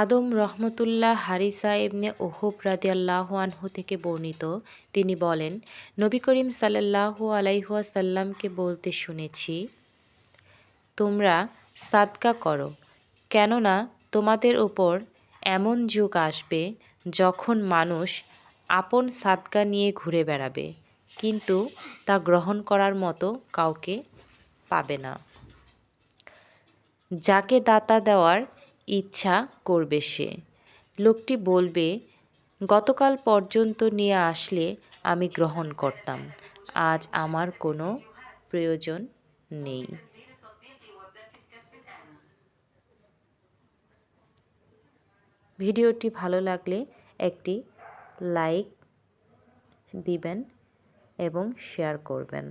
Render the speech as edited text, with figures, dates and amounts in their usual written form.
আদম রহমতুল্লাহ হারিসা ইবনে ওহব রাদিয়াল্লাহু আনহু থেকে বর্ণিত, তিনি বলেন, নবী করিম সাল্লাল্লাহু আলাইহি ওয়াসাল্লামকে বলতে শুনেছি, তোমরা সাদকা করো, কেননা তোমাদের উপর এমন যুগ আসবে যখন মানুষ আপন সাদকা নিয়ে ঘুরে বেড়াবে, কিন্তু তা গ্রহণ করার মতো কাউকে পাবে না। যাকে দাতা দেওয়ার ইচ্ছা করবে সে লোকটি বলবে, গতকাল পর্যন্ত নিয়ে আসলে আমি গ্রহণ করতাম, আজ আমার কোনো প্রয়োজন নেই। ভিডিওটি ভালো লাগলে একটি লাইক দিবেন এবং শেয়ার করবেন।